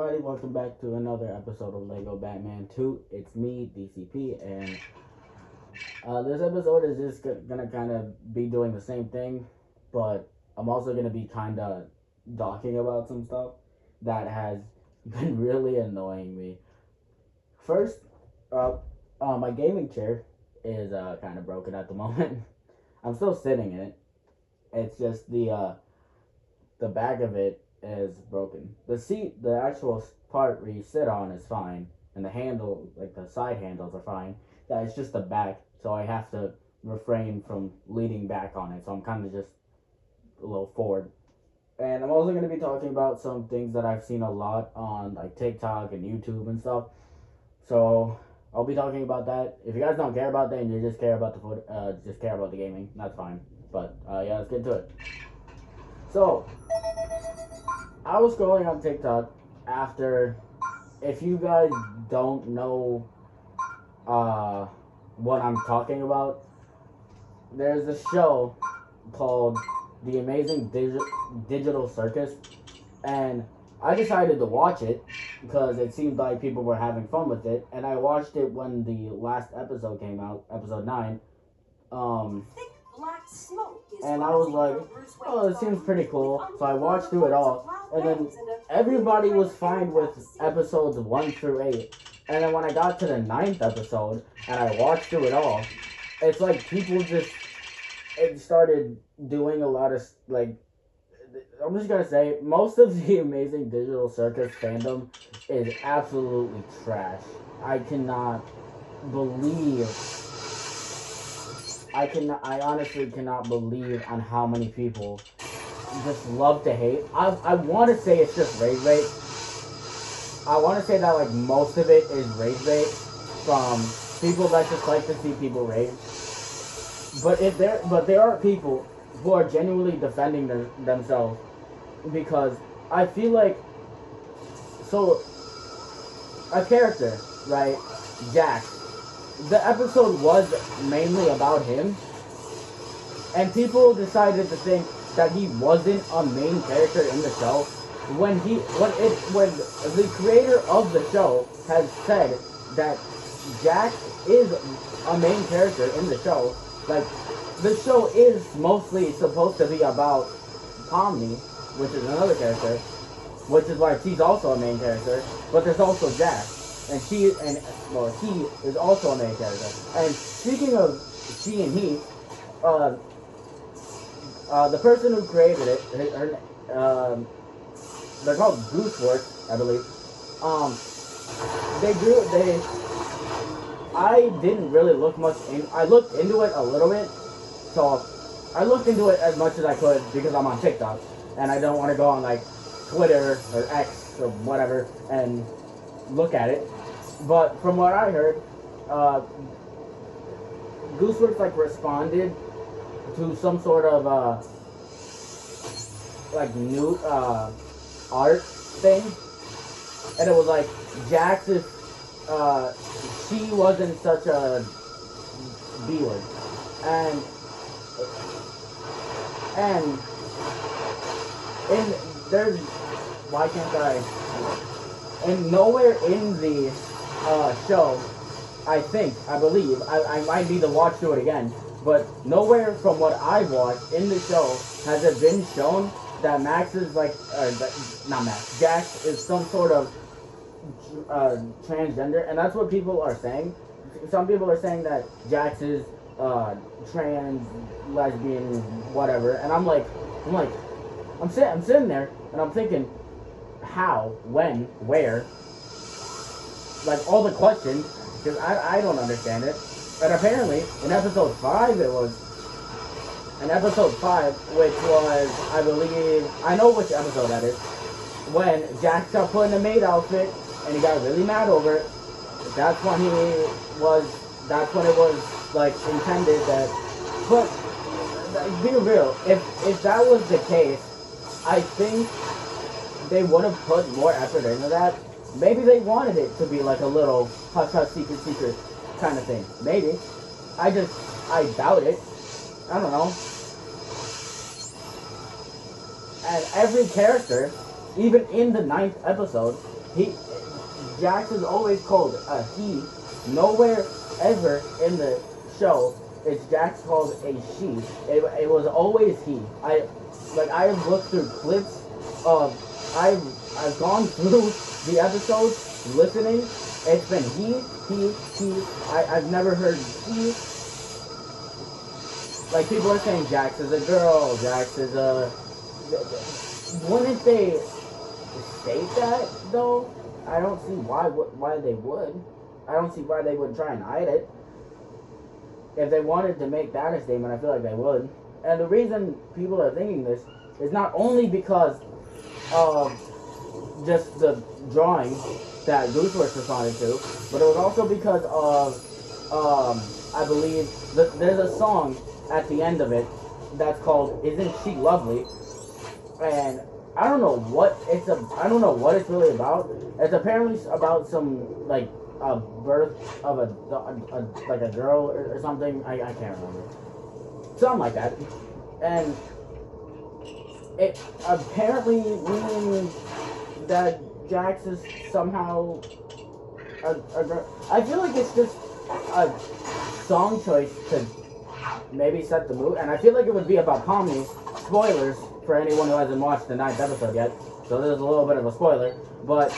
everybody? Welcome back to another episode of Lego Batman 2. It's me, DCP, and this episode is just gonna kind of be doing the same thing, but I'm also gonna be kind of talking about some stuff that has been really annoying me. First up, my gaming chair is kind of broken at the moment. I'm still sitting in it. It's just the back of it is broken. The seat, the actual part where you sit on is fine, and the handle, like the side handles are fine. Yeah, it's just the back, so I have to refrain from leaning back on it, so I'm kind of just a little forward. And I'm also going to be talking about some things that I've seen a lot on like TikTok and YouTube and stuff. So I'll be talking about that. If you guys don't care about that and you just care about just care about the gaming, that's fine. But yeah, let's get to it. So I was scrolling on TikTok after. If you guys don't know what I'm talking about, there's a show called The Amazing Digital Circus, and I decided to watch it because it seemed like people were having fun with it, and I watched it when the last episode came out, episode 9. And I was like, oh, it seems pretty cool. So I watched through it all. And then everybody was fine with episodes 1 through 8. And then when I got to the 9th episode and I watched through it all, it's like people just started doing a lot of, like, I'm just gonna say, most of the Amazing Digital Circus fandom is absolutely trash. I honestly cannot believe on how many people just love to hate. I want to say it's just rage bait. I want to say that like most of it is rage bait from people that just like to see people rage. But there are people who are genuinely defending themselves, because I feel like, so a character, right, Jack. The episode was mainly about him, and people decided to think that he wasn't a main character in the show when the creator of the show has said that Jack is a main character in the show. Like, the show is mostly supposed to be about Pomni, which is another character, which is why she's also a main character, but there's also Jack. And he is also a main character. And speaking of she and he, the person who created it, they're called Gooseworks, I believe. I didn't really look much I looked into it a little bit, so I looked into it as much as I could because I'm on TikTok, and I don't want to go on like Twitter or X or whatever and look at it. But from what I heard, Gooseworks like responded to some sort of like new art thing, and it was like Jax, if she wasn't such a B-word, and in there's why can't I? And nowhere in the show, I believe, I might need to watch through it again, but nowhere from what I've watched in the show has it been shown that Max is like, not Max, Jax is some sort of transgender, and that's what people are saying. Some people are saying that Jax is trans, lesbian, whatever, and I'm sitting there and I'm thinking, how, when, where, like all the questions, because I don't understand it. And apparently in episode 5 which was, I believe, I know which episode that is, when Jack got put in a maid outfit and he got really mad over it. That's when it was like intended that, but be real, if that was the case, I think they would have put more effort into that. Maybe they wanted it to be like a little hush hush secret kind of thing. Maybe. I doubt it. I don't know. And every character, even in the 9th episode, he Jax is always called a he. Nowhere ever in the show is Jax called a she. It was always he. I have looked through clips of I've gone through the episodes listening. It's been he. I've never heard he. Like, people are saying Jax is a girl, Jax is a... Wouldn't they state that, though? I don't see why they would. I don't see why they would try and hide it. If they wanted to make that a statement, I feel like they would. And the reason people are thinking this is not only because of just the drawing that Gooseworks responded to, but it was also because of, I believe, there's a song at the end of it that's called "Isn't She Lovely?" and I don't know what it's really about. It's apparently about some like a birth of a girl or something. I can't remember, something like that, and it apparently means that Jax is somehow a girl. I feel like it's just a song choice to maybe set the mood, and I feel like it would be about Pomni. Spoilers for anyone who hasn't watched the 9th episode yet, so there's a little bit of a spoiler, but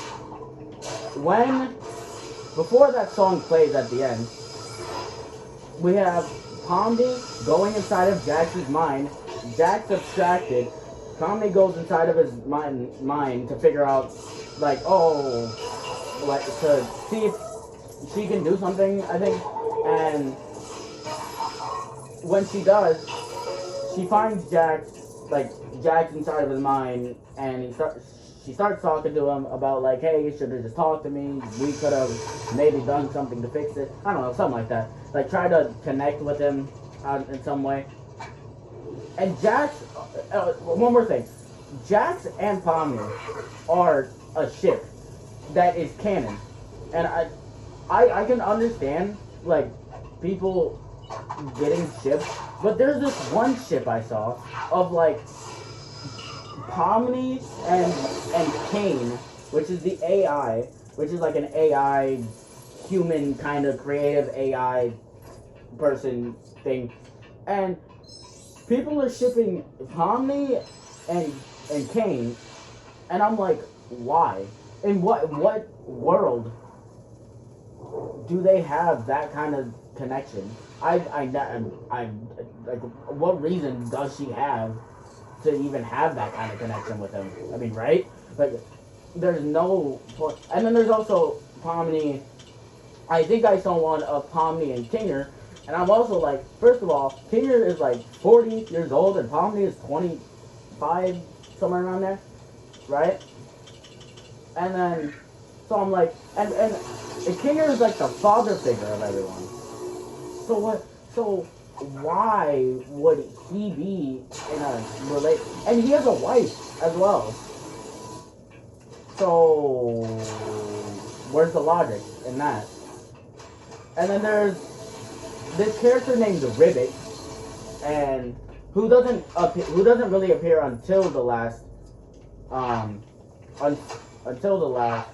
before that song plays at the end, we have Pomni going inside of Jax's mind. Jax abstracted. Pomni goes inside of his mind to figure out, like, to see if she can do something, I think, and when she does, she finds Jax inside of his mind, and she starts talking to him about, like, hey, you should have just talked to me, we could have maybe done something to fix it, I don't know, something like that. Like, try to connect with him in some way. And Jax, one more thing, Jax and Pomni are a ship that is canon, and I can understand, like, people getting shipped, but there's this one ship I saw of, like, Pomni and Kane, which is the AI, which is like an AI human kind of creative AI person thing, and people are shipping Pomni and Kane, and I'm like, why? In what world do they have that kind of connection? I'm like, what reason does she have to even have that kind of connection with him? I mean, right? Like, there's no point. And then there's also Pomni. I think I saw one of Pomni and Kinger, and I'm also like, first of all, Kinger is like 40 years old, and Pomni is 25, somewhere around there, right? And then, so I'm like, and Kinger is like the father figure of everyone. So why would he be in a relate? And he has a wife as well. So where's the logic in that? And then there's this character named Ribbit, and who doesn't really appear until the last until the last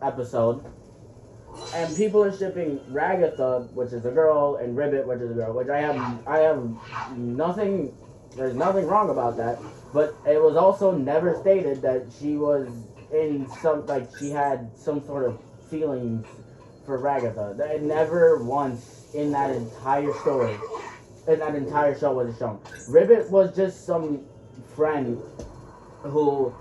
episode. And people are shipping Ragatha, which is a girl, and Ribbit, which is a girl, which I have nothing, there's nothing wrong about that, but it was also never stated that she was in some, like, she had some sort of feelings for Ragatha. That never once in that entire story, in that entire show was shown. Ribbit was just some friend who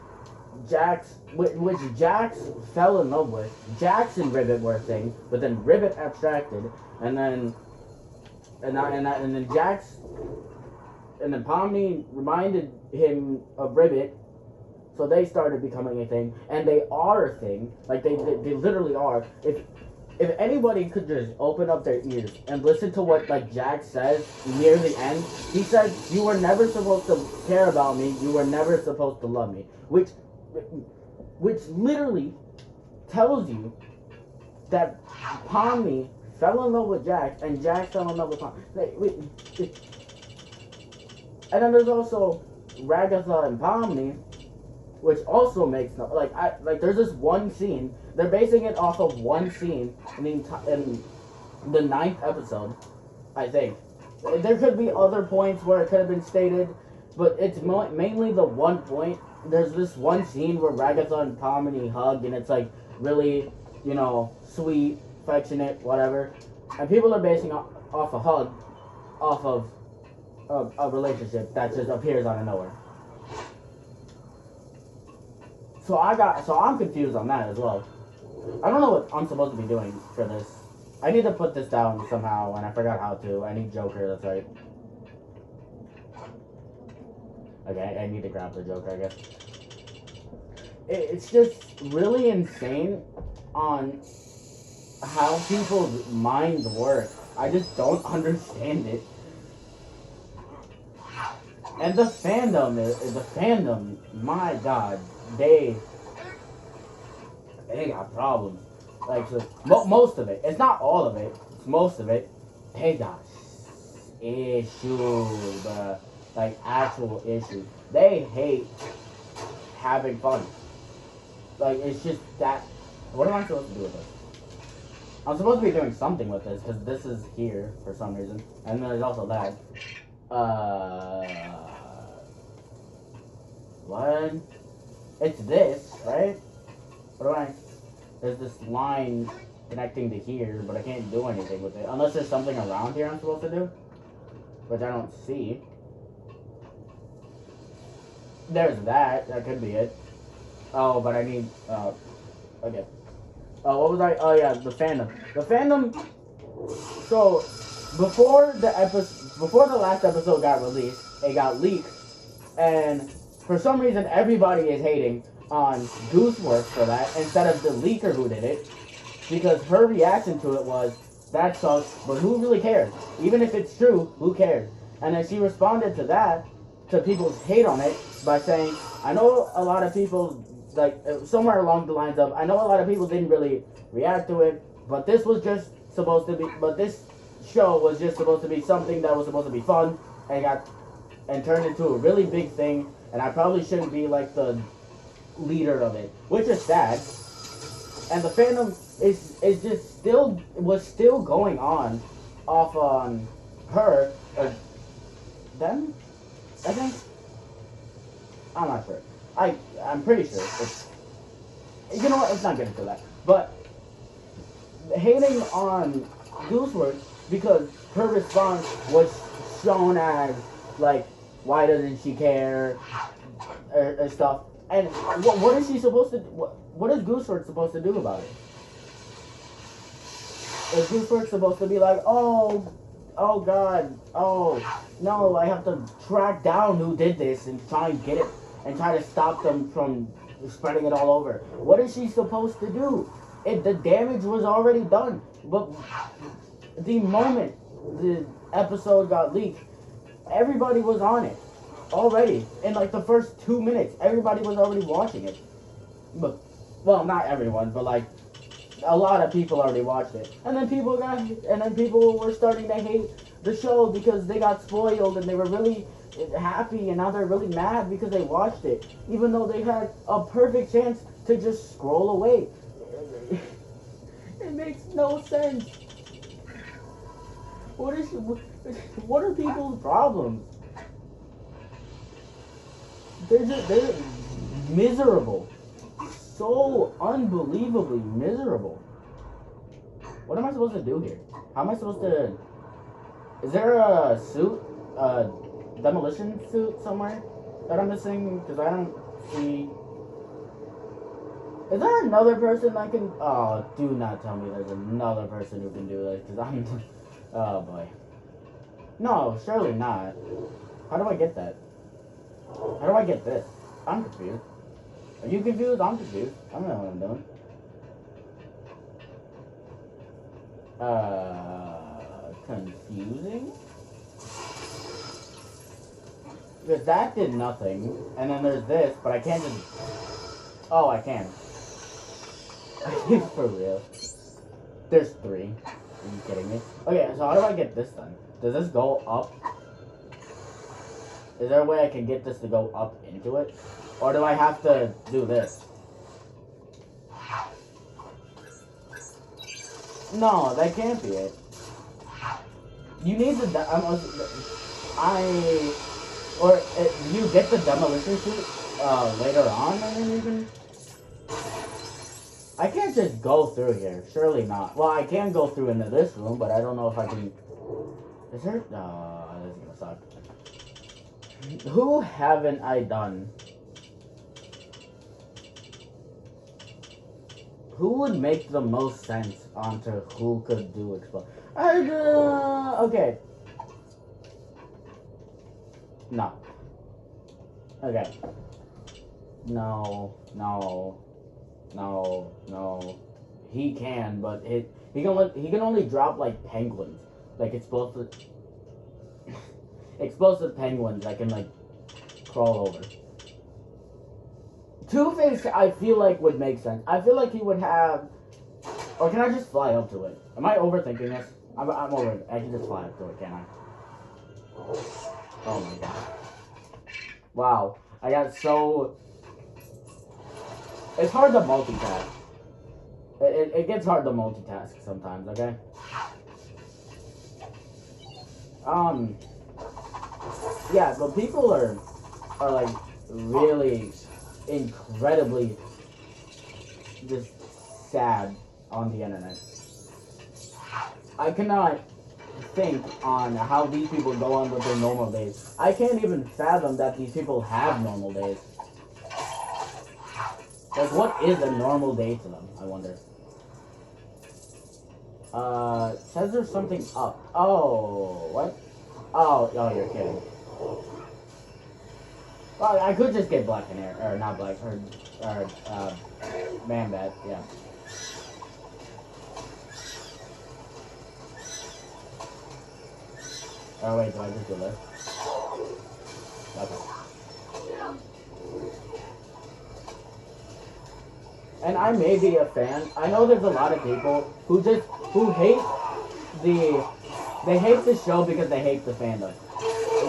which Jax fell in love with. Jax and Ribbit were a thing, but then Ribbit abstracted, and then Jax, and then Pomni reminded him of Ribbit, so they started becoming a thing, and they are a thing. Like, they literally are. If anybody could just open up their ears and listen to what, like, Jax says near the end, he said, "You were never supposed to care about me. You were never supposed to love me," which literally tells you that Pomni fell in love with Jax, and Jax fell in love with Pomni. And then there's also Ragatha and Pomni, which also makes no like. There's this one scene. They're basing it off of one scene in the 9th episode, I think. There could be other points where it could have been stated, but it's mainly the one point. There's this one scene where Ragatha and Pomini hug, and it's like really, sweet, affectionate, whatever. And people are basing off a hug, off of a relationship that just appears out of nowhere. So I'm confused on that as well. I don't know what I'm supposed to be doing for this. I need to put this down somehow, and I forgot how to. I need Joker, that's right. Okay, I need to grab the Joker, I guess. It's just really insane on how people's minds work. I just don't understand it. And the fandom, my god, they got problems. Like, so, most of it. It's not all of it. It's most of it. They got issues. Like, actual issues. They hate having fun. Like, it's just that. What am I supposed to do with this? I'm supposed to be doing something with this, because this is here for some reason. And then there's also that. What? It's this, right? What do I... There's this line connecting to here, but I can't do anything with it. Unless there's something around here I'm supposed to do. Which I don't see. There's that. That could be it. Oh, but I need... okay. What was I... Oh, yeah, the fandom. The fandom... So, before the last episode got released, it got leaked. And for some reason, everybody is hating on Gooseworks for that instead of the leaker who did it, because her reaction to it was, that sucks, but who really cares? Even if it's true, who cares? And then she responded to that, to people's hate on it, by saying, I know a lot of people, like, somewhere along the lines of, I know a lot of people didn't really react to it, but this was just supposed to be, but this show was just supposed to be something that was supposed to be fun, and turned into a really big thing, and I probably shouldn't be, like, the leader of it, which is sad. And the fandom is just still going on off on her or them, I think. I'm not sure. I'm pretty sure it's, you know what, let's not get into that. But hating on Gooseworks because her response was shown as like, why doesn't she care or stuff. And what is she supposed to? What is Gooseworks supposed to do about it? Is Gooseworks supposed to be like, oh God, oh no, I have to track down who did this and try and get it and try to stop them from spreading it all over? What is she supposed to do? The damage was already done. But the moment the episode got leaked, everybody was on it. Already, in like the first 2 minutes, everybody was already watching it. But, well, not everyone, but like a lot of people already watched it. And then people were starting to hate the show because they got spoiled and they were really happy, and now they're really mad because they watched it, even though they had a perfect chance to just scroll away. It makes no sense. What are people's problems? They're miserable. So unbelievably miserable. What am I supposed to do here? How am I supposed to... Is there a suit? A demolition suit somewhere that I'm missing? Because I don't see... Is there another person that can... Oh, do not tell me there's another person who can do this. Because I'm... Oh, boy. No, surely not. How do I get that? How do I get this? I'm confused. Are you confused? I'm confused. I don't know what I'm doing. Confusing? Because that did nothing. And then there's this, but I can't just... Oh, I can. For real. There's 3. Are you kidding me? Okay, so how do I get this done? Does this go up? Is there a way I can get this to go up into it? Or do I have to do this? No, that can't be it. You need the... Or you get the demolition suit later on, I mean, even... I can't just go through here. Surely not. Well, I can go through into this room, but I don't know if I can... Is there... this is gonna suck. Who haven't I done? Who would make the most sense onto who could do explode? Okay. No. Okay. No. He can, but he can only drop like penguins, like explosive penguins that can like crawl over. Two-Face, I feel like would make sense. I feel like he would have, or can I just fly up to it? Am I overthinking this? I'm over it. I can just fly up to it, can't I? Oh my god! Wow, I got so. It's hard to multitask. It gets hard to multitask sometimes, okay? Yeah, but people are like really incredibly just sad on the internet. I cannot think on how these people go on with their normal days. I can't even fathom that these people have normal days. Like, what is a normal day to them, I wonder? Says there's something up. Oh, what? Oh, you're kidding. Well, I could just get Black Canary, or not Black, or Man-Bat, yeah. Oh wait, do I just do this? Okay. And I may be a fan. I know there's a lot of people who hate they hate the show because they hate the fandom.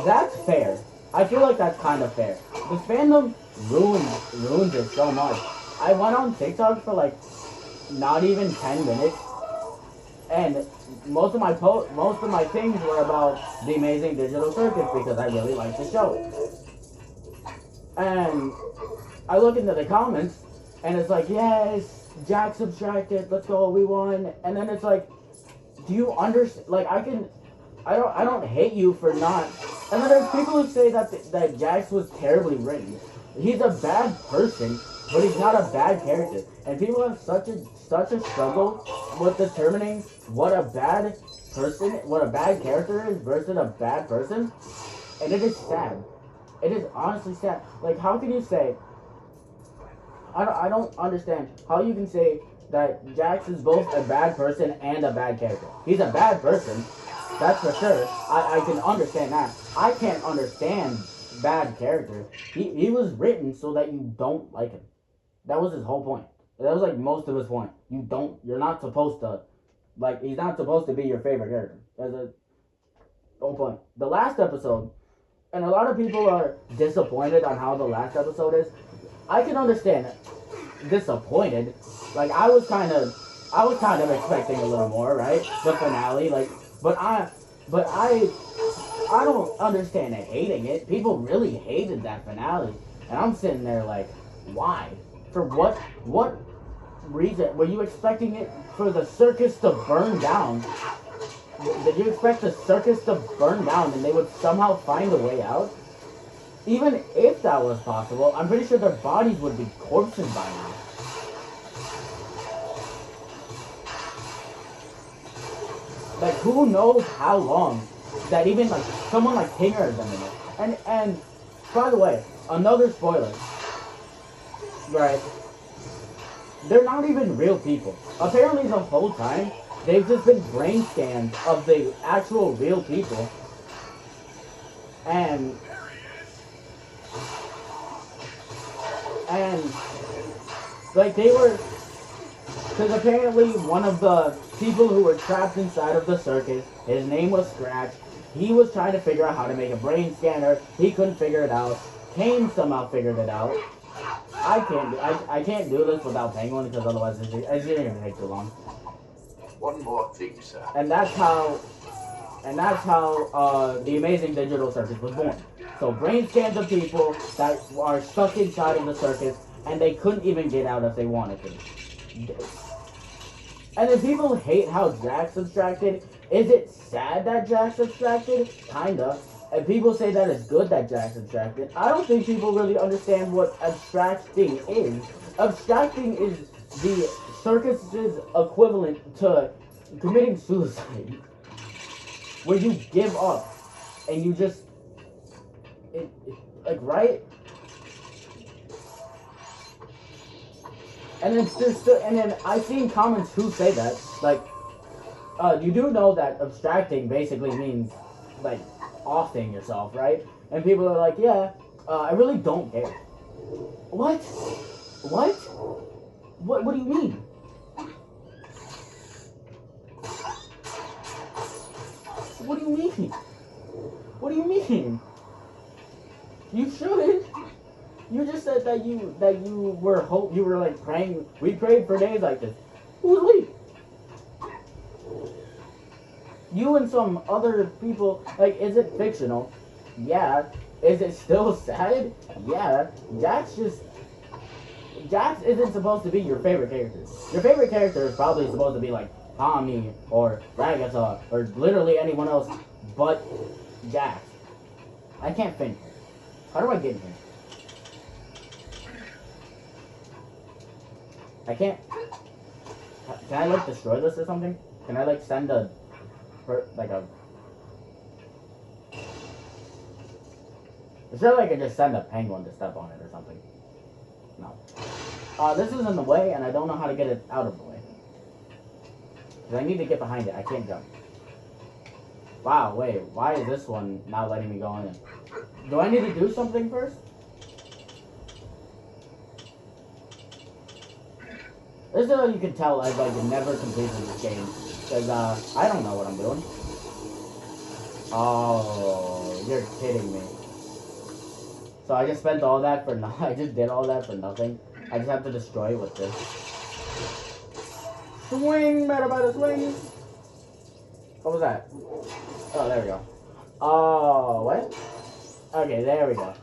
That's fair. I feel like that's kind of fair. The fandom ruins it so much. I went on TikTok for like not even 10 minutes, and most of my things were about the Amazing Digital Circus because I really like the show. And I look into the comments, and it's like, yes, Jack subtracted, let's go, we won. And then it's like, do you understand? Like, I don't hate you for not. And then there's people who say that Jax was terribly written. He's a bad person, but he's not a bad character. And people have such a struggle with determining what a bad character is versus a bad person. And it is sad. It is honestly sad. Like, how can you say? I don't understand how you can say that Jax is both a bad person and a bad character. He's a bad person, that's for sure. I can understand that. I can't understand bad character. He was written so that you don't like him. That was his whole point. That was like most of his point. You're not supposed to, like, he's not supposed to be your favorite character. That's the whole point. The last episode, and a lot of people are disappointed on how the last episode is. I can understand disappointed. Like, I was kind of expecting a little more, right? The finale, like, but I don't understand hating it. People really hated that finale, and I'm sitting there like, why? For what reason? Were you expecting it for the circus to burn down? Did you expect the circus to burn down and they would somehow find a way out? Even if that was possible, I'm pretty sure their bodies would be corpses by now. Like, who knows how long that even, like, someone like Tinger has been in it. And, by the way, another spoiler. Right. They're not even real people. Apparently the whole time, they've just been brain scans of the actual real people. And like, they were, because apparently one of the people who were trapped inside of the circus, his name was Scratch. He was trying to figure out how to make a brain scanner. He couldn't figure it out. Kane somehow figured it out. I can't do this without Penguin because otherwise it's gonna take too long. One more thing, sir. And that's how the Amazing Digital Circus was born. So brain scans of people that are stuck inside of the circus and they couldn't even get out if they wanted to. And then people hate how Jack's abstracted. Is it sad that Jack's abstracted? Kinda. And people say that it's good that Jack's abstracted. I don't think people really understand what abstracting is. Abstracting is the circus's equivalent to committing suicide. Where you give up and you just like, right? And then I've seen comments who say that, like, you do know that abstracting basically means like offing yourself, right? And people are like, yeah, I really don't care. What? What do you mean? What do you mean? What do you mean? You shouldn't. You just said that you were like praying. We prayed for days like this. Who's we? You and some other people. Like, is it fictional? Yeah. Is it still sad? Yeah. Jax isn't supposed to be your favorite character. Your favorite character is probably supposed to be like Tommy or Ragatha or literally anyone else but Jax. I can't think. How do I get in here? I can't. Can I like destroy this or something? Can I like send a like a? It's not like I can just send a penguin to step on it or something. No. This is in the way, and I don't know how to get it out of the way. Cause I need to get behind it. I can't jump. Wow. Wait. Why is this one not letting me go in? Do I need to do something first? This is how you can tell I've like never completed this game. Because I don't know what I'm doing. Oh, you're kidding me. So I just spent all that for nothing. I just did all that for nothing. I just have to destroy it with this. Swing, better swing. What was that? Oh, there we go. Oh, what? Okay, there we go.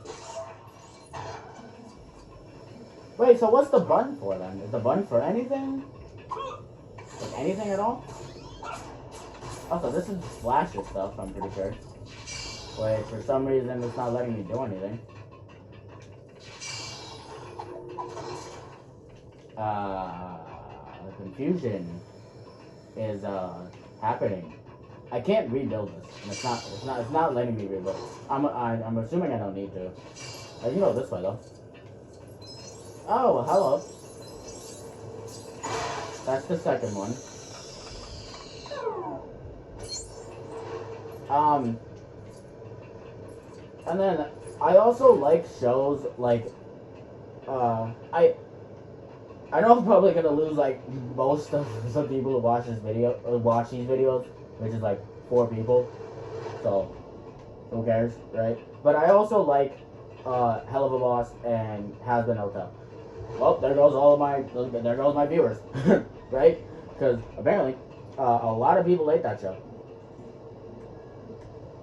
Wait, so what's the button for then? Is the button for anything? Like anything at all? Also, this is flasher stuff, I'm pretty sure. Wait, for some reason it's not letting me do anything. Confusion is happening. I can't rebuild this, and it's not letting me rebuild. I'm assuming I don't need to. I can go this way though. Oh, well, hello. That's the second one. And then I also like shows like I know I'm probably gonna lose like most of some people who watch this video or watch these videos, which is like 4 people. So who cares, right? But I also like Hell of a Boss and Has Been Hotel. Well, there goes my viewers, right? Because apparently a lot of people hate that show.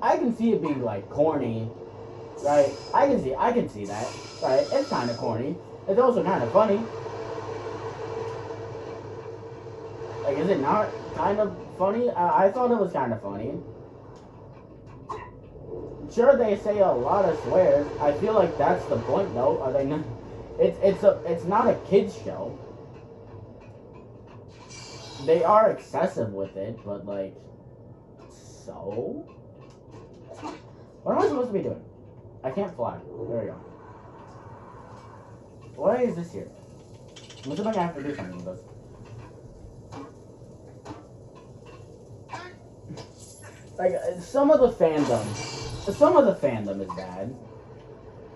I can see it being like corny, right? I can see that, right? It's kind of corny. It's also kind of funny. Like, is it not kind of funny? I thought it was kind of funny. Sure, they say a lot of swears. I feel like that's the point, though. Are they not? It's not a kids show. They are excessive with it, but like, so. What am I supposed to be doing? I can't fly. There we go. Why is this here? I'm assuming I have to do something with this. Like, some of the fandom is bad.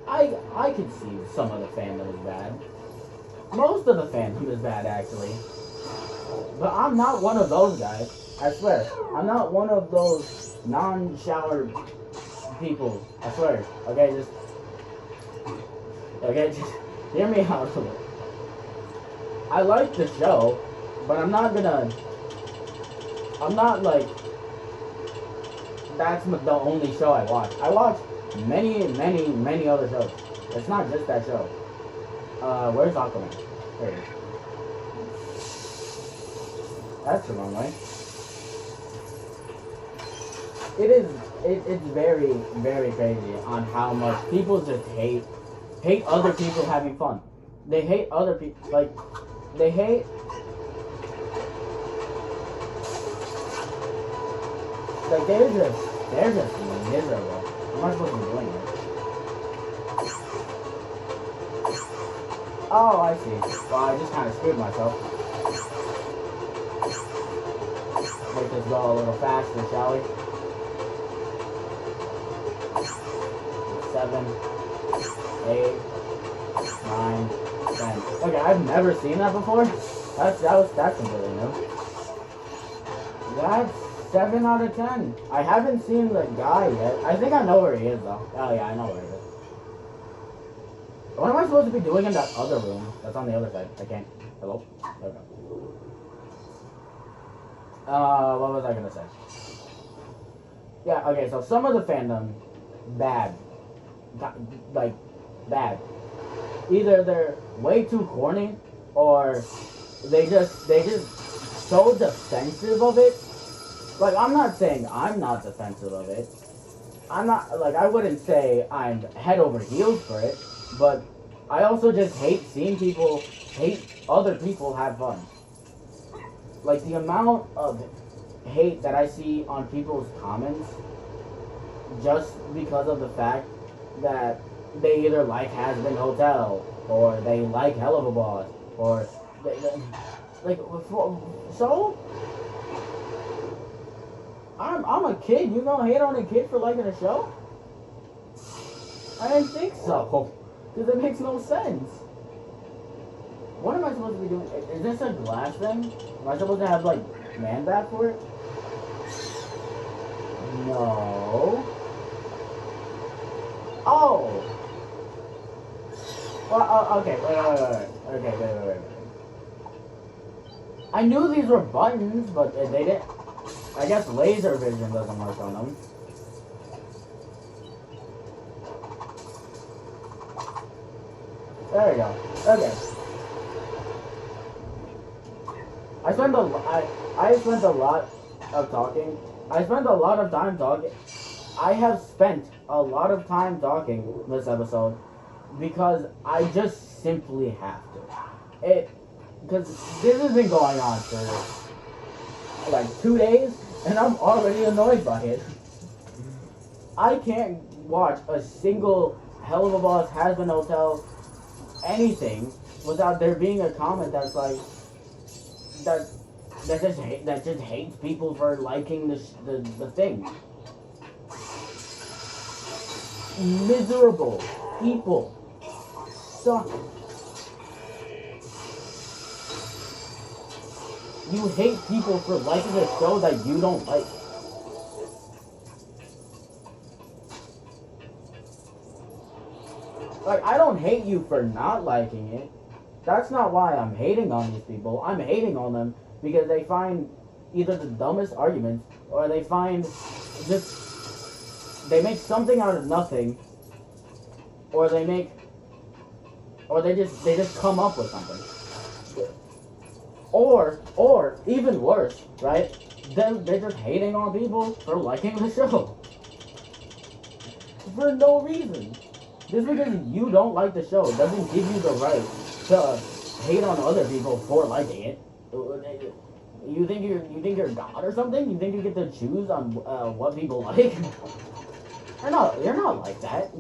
I can see some of the fandom is bad. Most of the fandom is bad, actually. But I'm not one of those guys. I swear. I'm not one of those non-shower people. I swear. Okay, just hear me out a little. I like the show, but I'm not like, that's the only show I watch. I watch many other shows. It's not just that show. Where's Aquaman? There he is. That's the wrong way. It's very crazy on how much people just hate other people having fun. They hate other people, like, they hate, like, they're just miserable. What am I supposed to be doing here? Oh, I see. Well, I just kind of screwed myself. Make this go a little faster, shall we? 7, 8, 9, 10. Okay, I've never seen that before. That's completely new. That's 7 out of 10. I haven't seen the guy yet. I think I know where he is though. Oh yeah, I know where he is. What am I supposed to be doing in that other room? That's on the other side. I can't. Hello? Okay. What was I gonna say? Yeah, okay, so some of the fandom, bad. Like, bad. Either they're way too corny, or they just so defensive of it. Like, I'm not saying I'm not defensive of it. I'm not, like, I wouldn't say I'm head over heels for it, but I also just hate seeing people hate other people have fun. Like, the amount of hate that I see on people's comments just because of the fact that they either like Has Been Hotel, or they like Hell of a Boss, or like, so I'm a kid. You gonna hate on a kid for liking a show? I didn't think so, because it makes no sense. What am I supposed to be doing? Is this a glass thing? Am I supposed to have, like, man bath for it? No. Oh. Well, okay, wait. Okay, wait. I knew these were buttons, but they didn't. I guess laser vision doesn't work on them. There we go. Okay. I spent a lot of talking. I spent a lot of time talking. I have spent a lot of time talking this episode because I just simply have to. Because this has been going on for like 2 days, and I'm already annoyed by it. I can't watch a single Hell of a Boss, Has Been Hotel, anything without there being a comment that's like that just hates people for liking the thing. Miserable people suck. You hate people for liking a show that you don't like. Like, I don't hate you for not liking it. That's not why I'm hating on these people. I'm hating on them because they find either the dumbest arguments, or they find they make something out of nothing, or they just come up with something. Or even worse, right? They're just hating on people for liking the show. For no reason. Just because you don't like the show doesn't give you the right to hate on other people for liking it. You think you're God or something? You think you get to choose on what people like? You're not like that.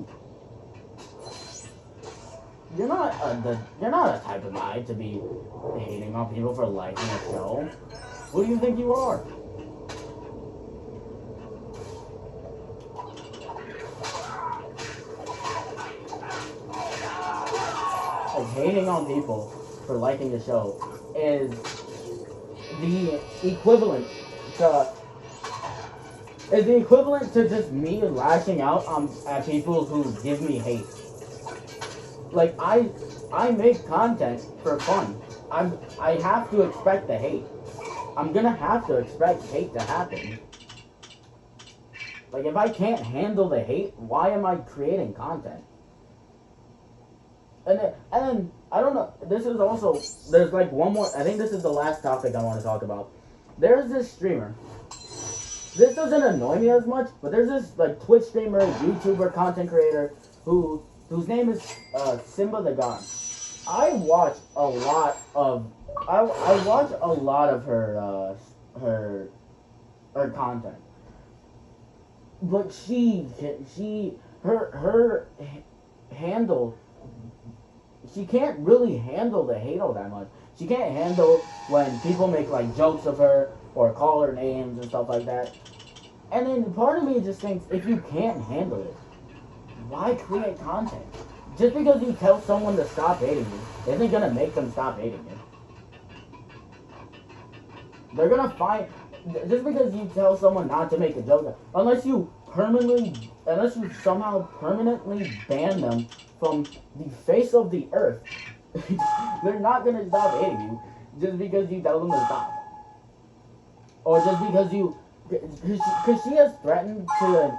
You're not a type of guy to be hating on people for liking a show. Who do you think you are? Like, hating on people for liking a show is the equivalent to just me lashing out at people who give me hate. Like, I I make content for fun. I have to expect the hate. I'm gonna have to expect hate to happen. Like, if I can't handle the hate, why am I creating content? And then I don't know. This is also, there's like one more. I think this is the last topic I want to talk about. There's this streamer. This doesn't annoy me as much, but there's this like Twitch streamer, YouTuber, content creator whose name is Simba the God. I watch a lot of her content, but her handle. She can't really handle the hate all that much. She can't handle when people make like jokes of her or call her names and stuff like that. And then part of me just thinks, if you can't handle it, why create content? Just because you tell someone to stop hating you isn't gonna make them stop hating you. They're gonna find, just because you tell someone not to make a joke, unless you somehow permanently ban them from the face of the earth, they're not gonna stop hating you just because you tell them to stop. Or just because because she has threatened to,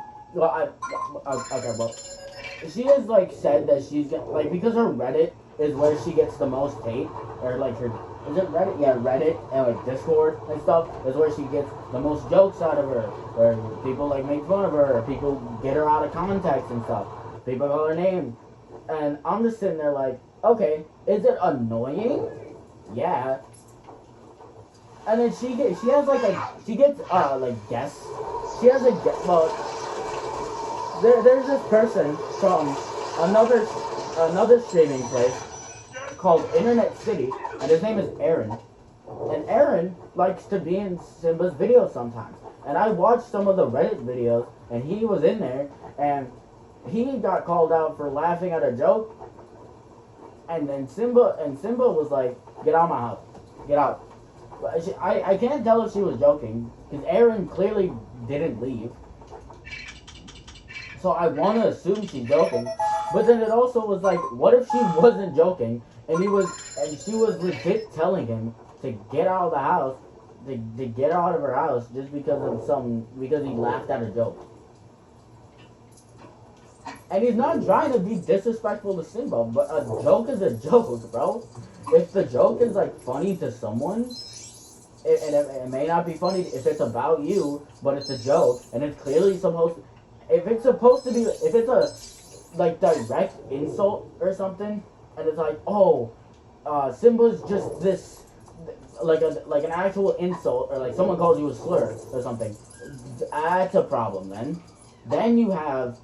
she has like said that she's gonna, like, because her Reddit is where she gets the most hate, or like her, is it Reddit? Yeah, Reddit and like Discord and stuff is where she gets the most jokes out of her, where people like make fun of her, or people get her out of context and stuff. People call her names. And I'm just sitting there like, okay, is it annoying? Yeah. And then she gets like guests. She has a guest. Well, there's this person from another streaming place called Internet City, and his name is Aaron. And Aaron likes to be in Simba's videos sometimes. And I watched some of the Reddit videos, and he was in there, and he got called out for laughing at a joke, and then Simba was like, "Get out of my house, get out." I can't tell if she was joking, because Aaron clearly didn't leave, so I want to assume she's joking. But then it also was like, what if she wasn't joking, and she was legit telling him to get out of the house, to get out of her house, just because he laughed at a joke. And he's not trying to be disrespectful to Simba, but a joke is a joke, bro. If the joke is like funny to someone, it may not be funny if it's about you, but it's a joke, and it's clearly supposed to, if it's a like direct insult or something, and it's like, oh, Simba's just this, like an actual insult, or like someone calls you a slur or something, that's a problem. Then you have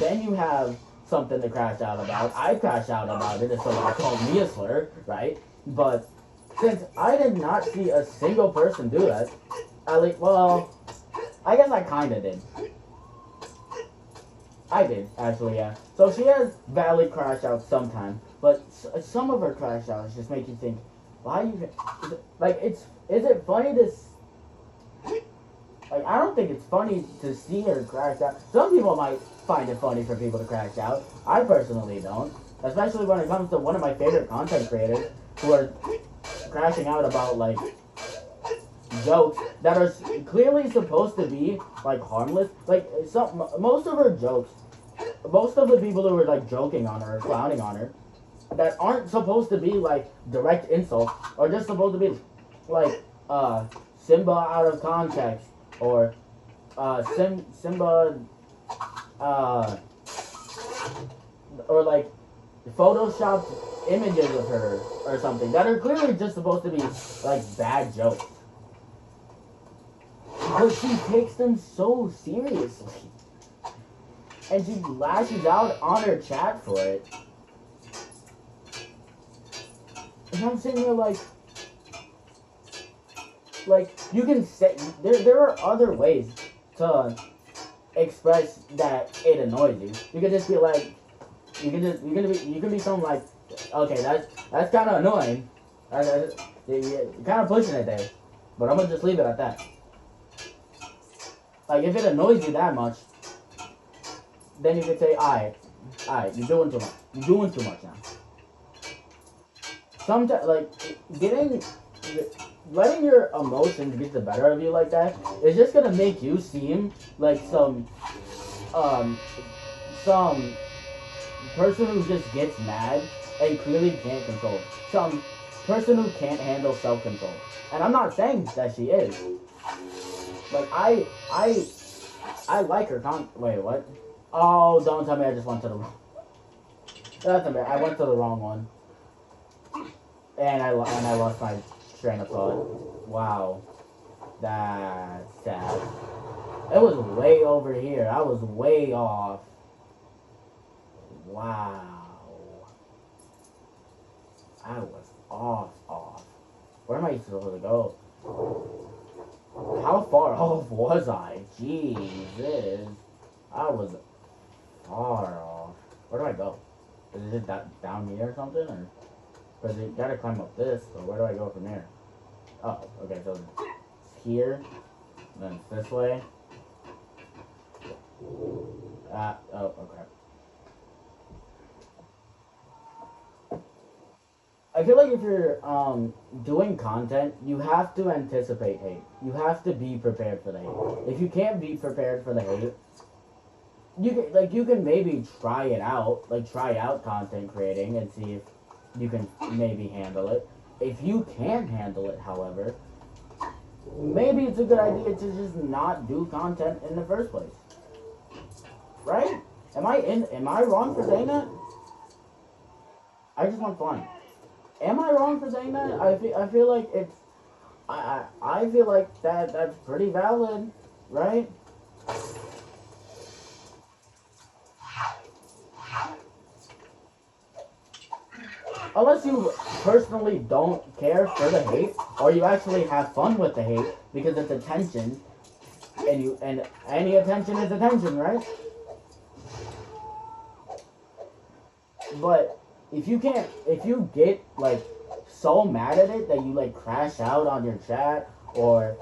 then you have something to crash out about. I crash out about it if someone called me a slur, right? But since I did not see a single person do that, I guess I kinda did. I did, actually, yeah. So she has valid crash outs sometimes, but some of her crash outs just make you think, why you, like, is it funny to, like, I don't think it's funny to see her crash out. Some people might find it funny for people to crash out. I personally don't. Especially when it comes to one of my favorite content creators who are crashing out about, like, jokes that are clearly supposed to be, like, harmless. Like, most of her jokes, most of the people who are, like, joking on her or clowning on her, that aren't supposed to be, like, direct insults, are just supposed to be, like, Simba out of context, or Simba, or like photoshopped images of her or something that are clearly just supposed to be like bad jokes. But she takes them so seriously, and she lashes out on her chat for it. And I'm sitting there like you can say there are other ways to express that it annoys you. You can just be like, you can be something like, okay, that's kind of annoying. You're kind of pushing it there, but I'm gonna just leave it at that. Like, if it annoys you that much, then you could say, alright, you're doing too much. You're doing too much now. sometimes, like, letting your emotions get the better of you like that is just gonna make you seem like some person who just gets mad and clearly can't control. Some person who can't handle self-control. And I'm not saying that she is. Like, I like her wait, what? Oh, don't tell me I just went to the wrong. That's a bit. I went to the wrong one. And I lost my train of thought. Wow. That's sad. It was way over here. I was way off. Wow. I was off. Where am I supposed to go? How far off was I? Jesus. I was far off. Where do I go? Is it just down here or something? Or because you gotta climb up this, so where do I go from here? Oh, okay, so it's here, then it's this way. Oh, okay. I feel like if you're doing content, you have to anticipate hate. You have to be prepared for the hate. If you can't be prepared for the hate, you can maybe try out content creating and see if you can maybe handle it. If you can't handle it, however, maybe it's a good idea to just not do content in the first place. Right? Am I wrong for saying that? I just went flying. Am I wrong for saying that? I feel like it's I feel like that's pretty valid, right? Unless you personally don't care for the hate, or you actually have fun with the hate because it's attention, and any attention is attention, right? But if you get like so mad at it that you like crash out on your chat, or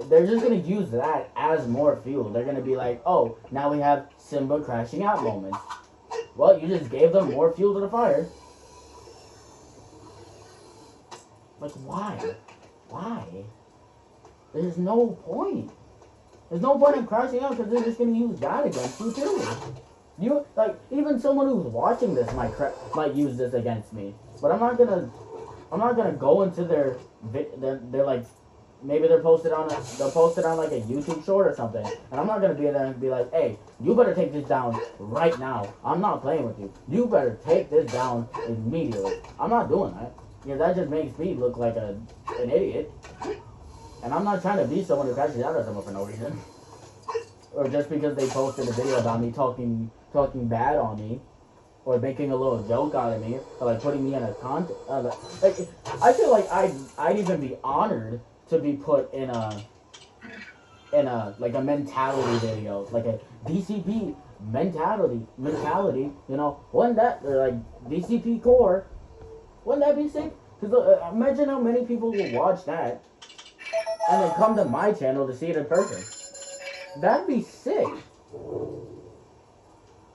they're just gonna use that as more fuel. They're gonna be like, oh, now we have Simba crashing out moments. Well, you just gave them more fuel to the fire. Like, why? There's no point. There's no point in crashing out because they're just gonna use that against you too. You like even someone who's watching this might use this against me, but I'm not gonna go into their like maybe they'll post it on like a YouTube short or something, and I'm not gonna be there and be like, hey, you better take this down right now. I'm not playing with you. You better take this down immediately. I'm not doing that. Yeah, that just makes me look like an idiot. And I'm not trying to be someone who crashes out at someone for no reason. Or just because they posted a video about me talking bad on me. Or making a little joke out of me. Or like putting me in a content. Like, I feel like I'd even be honored to be put in a like a mentality video. Like a DCP mentality. You know, wouldn't that, like DCP core. Wouldn't that be sick? Because imagine how many people will watch that and then come to my channel to see it in person. That'd be sick.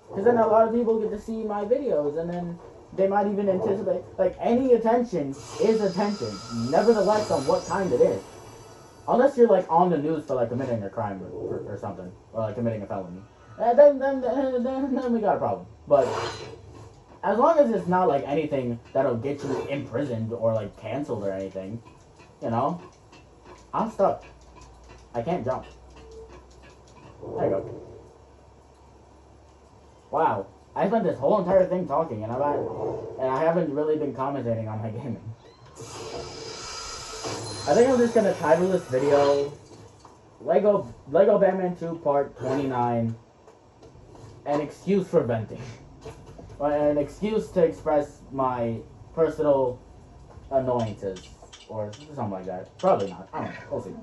Because then a lot of people get to see my videos and then they might even anticipate. Like, any attention is attention. Nevertheless, on what kind it is. Unless you're, like, on the news for, like, committing a crime or something. Or, like, committing a felony. Then we got a problem. But as long as it's not like anything that'll get you imprisoned or like canceled or anything, you know, I'm stuck. I can't jump. There you go. Wow, I spent this whole entire thing talking, and I haven't really been commentating on my gaming. I think I'm just gonna title this video Lego Batman 2 Part 29, an excuse for venting. An excuse to express my personal annoyances, or something like that. Probably not. I don't know. We'll see.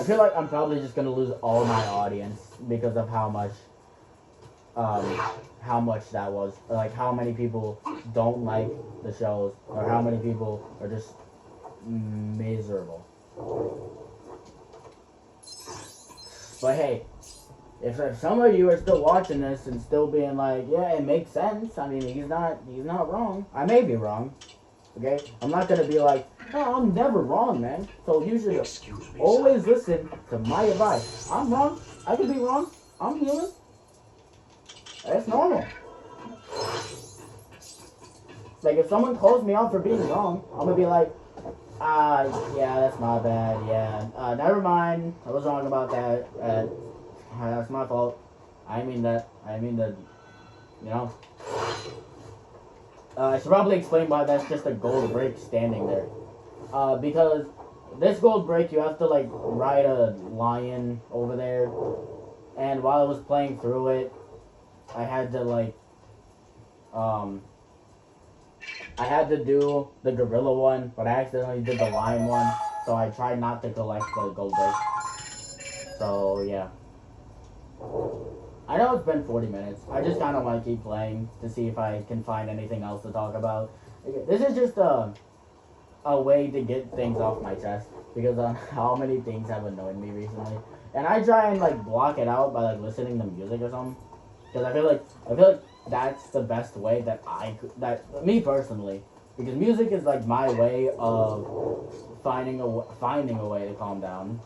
I feel like I'm probably just gonna lose all my audience because of how much that was. Or like how many people don't like the shows, or how many people are just miserable. But hey, if some of you are still watching this and still being like, yeah, it makes sense. I mean, he's not wrong. I may be wrong. Okay, I'm not gonna be like, no, I'm never wrong, man. So you should always listen to my advice. I'm wrong. I can be wrong. I'm human. That's normal. Like, if someone calls me out for being wrong, I'm gonna be like, yeah, that's my bad. Yeah, never mind. I was wrong about that. That's my fault. I mean that. You know. I should probably explain why that's just a gold brick standing there. Because this gold brick, you have to like ride a lion over there. And while I was playing through it, I had to like, I had to do the gorilla one, but I accidentally did the lion one. So I tried not to collect the gold brick. So yeah. I know it's been 40 minutes. I just kind of want to keep playing to see if I can find anything else to talk about. This is just a way to get things off my chest because how many things have annoyed me recently. And I try and like block it out by like listening to music or something. Because I feel like that's the best way that me personally, because music is like my way of finding a way to calm down,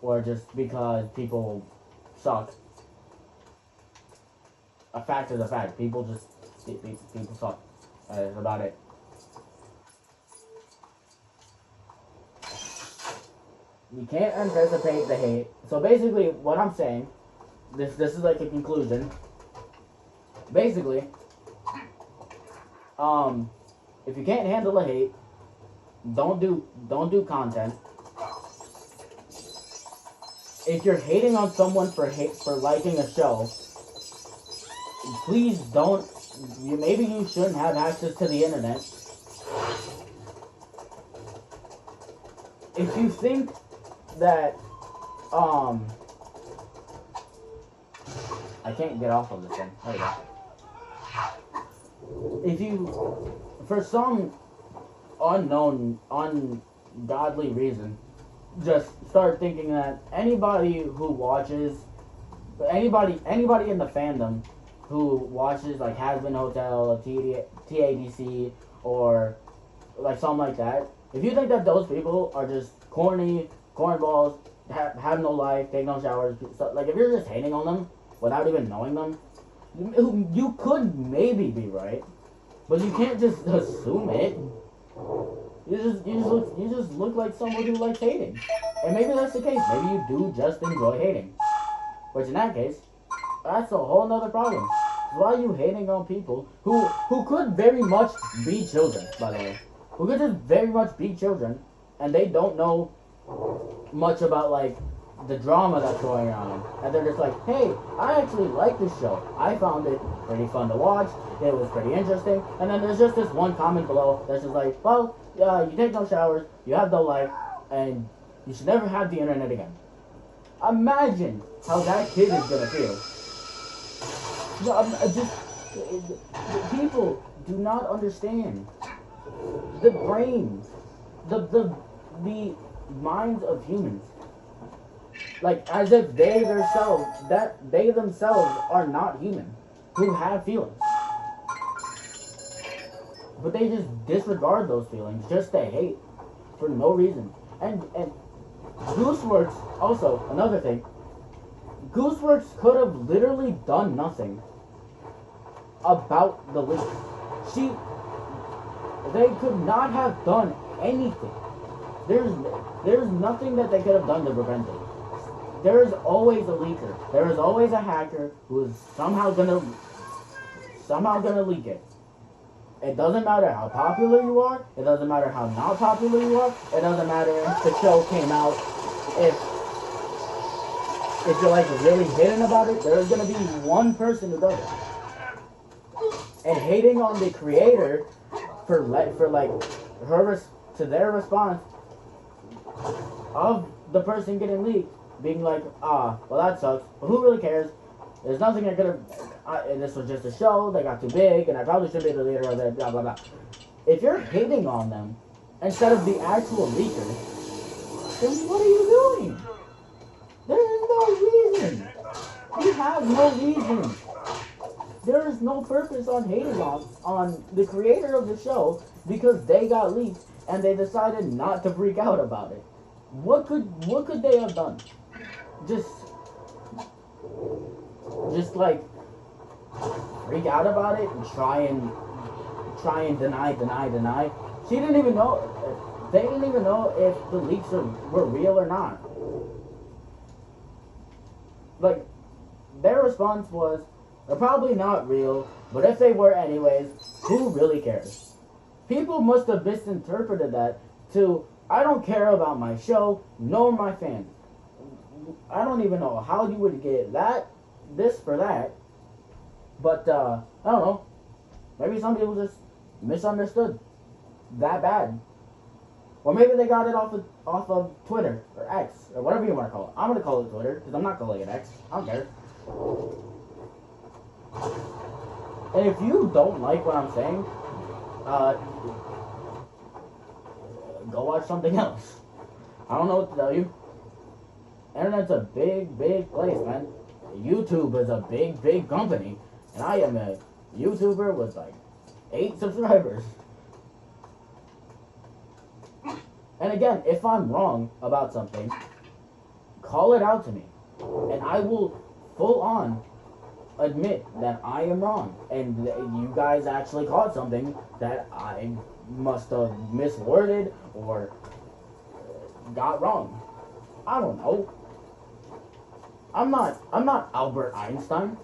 or just because people suck. A fact is a fact. People suck. That's about it. You can't anticipate the hate. So basically, what I'm saying, this is like a conclusion. Basically, if you can't handle the hate, don't do content. If you're hating on someone for liking a show, please don't. Maybe you shouldn't have access to the internet. If you think that I can't get off of this thing. There we go. If you, for some unknown, ungodly reason, just start thinking that anybody who watches, anybody in the fandom who watches like Has Been Hotel, TADC, or like something like that, if you think that those people are just cornballs, have no life, take no showers, so, like if you're just hating on them without even knowing them, you could maybe be right, but you can't just assume it. You just look like someone who likes hating, and maybe that's the case. Maybe you do just enjoy hating, which in that case, that's a whole nother problem. Why are you hating on people who could very much be children, by the way, who could just very much be children, and they don't know much about like the drama that's going on, and they're just like, hey, I actually like this show. I found it pretty fun to watch. It was pretty interesting. And then there's just this one comment below that's just like, well, you take no showers, you have no life, and you should never have the internet again. Imagine how that kid is gonna feel. People do not understand the brains, the minds of humans. Like, as if they themselves are not human, who have feelings. But they just disregard those feelings just to hate for no reason. And Gooseworks, also, another thing, Gooseworks could have literally done nothing about the leak. They could not have done anything. There's nothing that they could have done to prevent it. There is always a leaker. There is always a hacker who is somehow gonna leak it. It doesn't matter how popular you are. It doesn't matter how not popular you are. It doesn't matter if the show came out. If you're like really hidden about it, there's gonna be one person who does it. And hating on the creator for their response of the person getting leaked, being like, well that sucks, but who really cares? There's nothing I could have, this was just a show, they got too big, and I probably should be the leader of it, blah blah blah. If you're hating on them, instead of the actual leaker, then what are you doing? There's no reason. have no reason. There is no purpose on hating on the creator of the show because they got leaked and they decided not to freak out about it. What could they have done? Just like freak out about it and try and deny. She didn't even know. They didn't even know if the leaks were real or not. Like, their response was, they're probably not real, but if they were anyways, who really cares? People must have misinterpreted that to, I don't care about my show, nor my fans. I don't even know how you would get this for that, but, I don't know. Maybe some people just misunderstood that bad. Or maybe they got it off of Twitter, or X, or whatever you want to call it. I'm going to call it Twitter, because I'm not calling it X. I don't care. And if you don't like what I'm saying, go watch something else. I don't know what to tell you. Internet's a big, big place, man. YouTube is a big, big company. And I am a YouTuber with like 8 subscribers. And again, if I'm wrong about something, call it out to me. And I will full on admit that I am wrong. And you guys actually caught something that I must have misworded or got wrong. I don't know. I'm not Albert Einstein.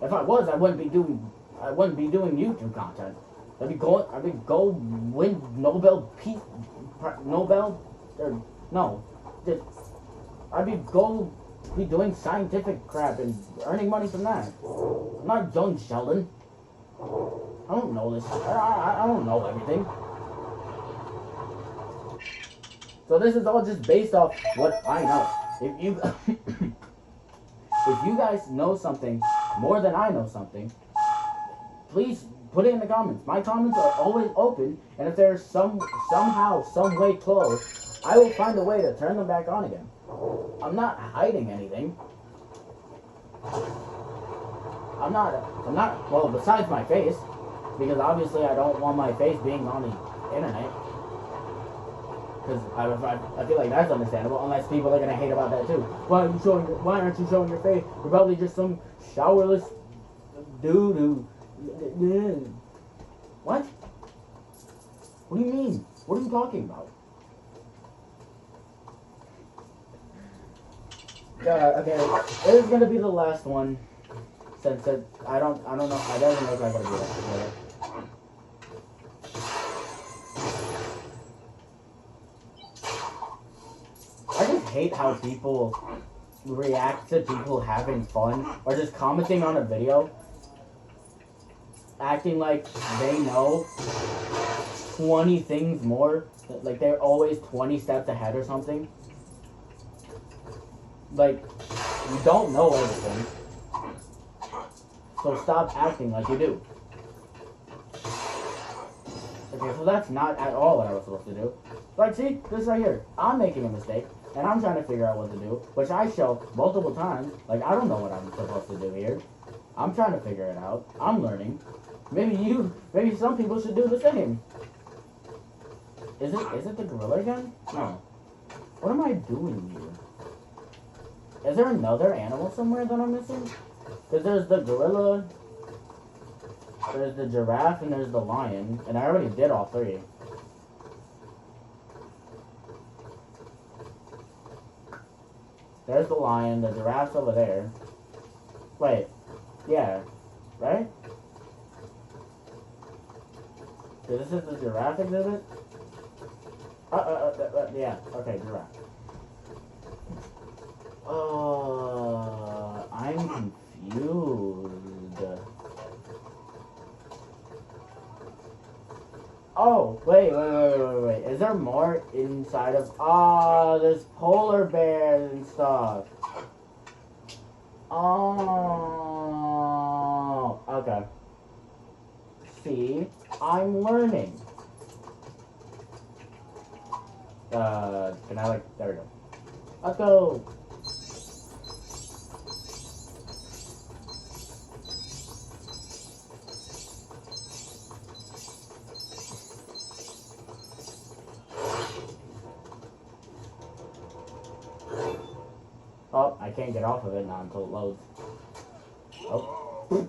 If I was, I wouldn't be doing YouTube content. I'd be go win Nobel Peace Nobel or no. I'd be doing scientific crap and earning money from that. I'm not young Sheldon. I don't know this. I don't know everything. So this is all just based off what I know. If you if you guys know something more than I know something, please put it in the comments. My comments are always open, and if there's somehow, some way closed, I will find a way to turn them back on again. I'm not hiding anything. I'm not, well, besides my face, because obviously I don't want my face being on the internet. Because I feel like that's understandable, unless people are going to hate about that too. Why aren't you showing your face? You're probably just some showerless dude who... What? What do you mean? What are you talking about? Okay, this is gonna be the last one, since I don't know, I don't know if I'm gonna do that. I just hate how people react to people having fun, or just commenting on a video, acting like they know 20 things more, like they're always 20 steps ahead or something. Like, you don't know everything, so stop acting like you do. Okay, so that's not at all what I was supposed to do. Like, see, this right here, I'm making a mistake, and I'm trying to figure out what to do, which I show multiple times. Like, I don't know what I'm supposed to do here. I'm trying to figure it out. I'm learning. Maybe some people should do the same. Is it the gorilla again? No. What am I doing here? Is there another animal somewhere that I'm missing? Because there's the gorilla, there's the giraffe, and there's the lion. And I already did all 3. There's the lion, the giraffe's over there. Wait, yeah, right? So this is the giraffe exhibit? Yeah, okay, giraffe. I'm confused. Oh, wait. Is there more inside of... there's polar bears and stuff. Oh, okay. See, I'm learning. Can I, there we go. Let's go. Oh, I can't get off of it now until it loads. Oh.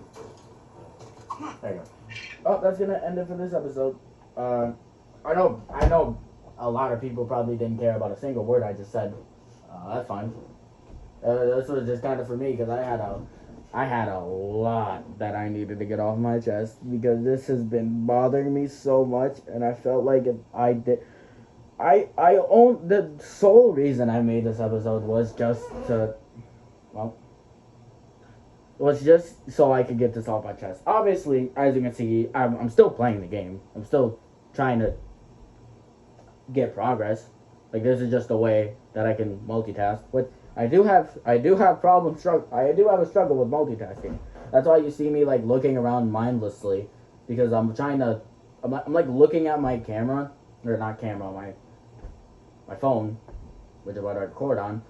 There you go. Oh, that's gonna end it for this episode. I know a lot of people probably didn't care about a single word I just said. That's fine. This was just kind of for me because I had a lot that I needed to get off my chest because this has been bothering me so much, and I felt like if I did, I own the sole reason I made this episode was just to, well, was just so I could get this off my chest. Obviously, as you can see, I'm still playing the game. I'm still trying to get progress. Like this is just a way that I can multitask. But I do have problems. I do have a struggle with multitasking. That's why you see me like looking around mindlessly, because I'm trying to. I'm like looking at my camera, or not camera, my phone, which is what I record on,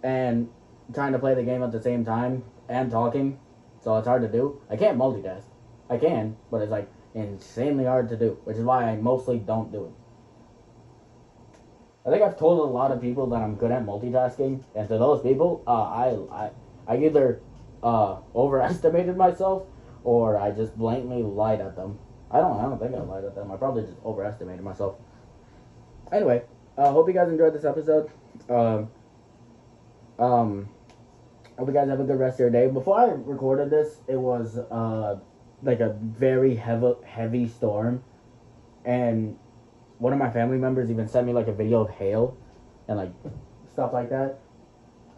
and trying to play the game at the same time and talking. So it's hard to do. I can't multitask. I can, but it's like insanely hard to do, which is why I mostly don't do it. I think I've told a lot of people that I'm good at multitasking, and to those people, I either overestimated myself or I just blatantly lied at them. I don't think I lied at them. I probably just overestimated myself. Anyway, hope you guys enjoyed this episode. Hope you guys have a good rest of your day. Before I recorded this, it was like a very heavy storm, and one of my family members even sent me like a video of hail and like stuff like that.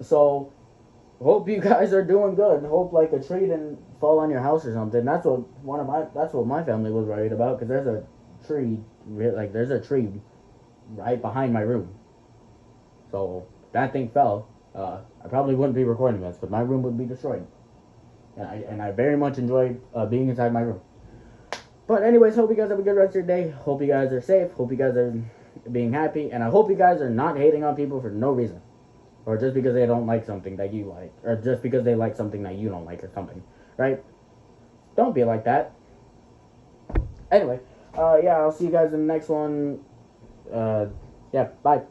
So hope you guys are doing good. Hope like a tree didn't fall on your house or something. That's what my family was worried about, because there's a tree right behind my room. So if that thing fell, I probably wouldn't be recording this, but my room would be destroyed. And I very much enjoy being inside my room. But anyways, hope you guys have a good rest of your day. Hope you guys are safe. Hope you guys are being happy. And I hope you guys are not hating on people for no reason. Or just because they don't like something that you like. Or just because they like something that you don't like or something. Right? Don't be like that. Anyway, yeah, I'll see you guys in the next one. Yeah, bye.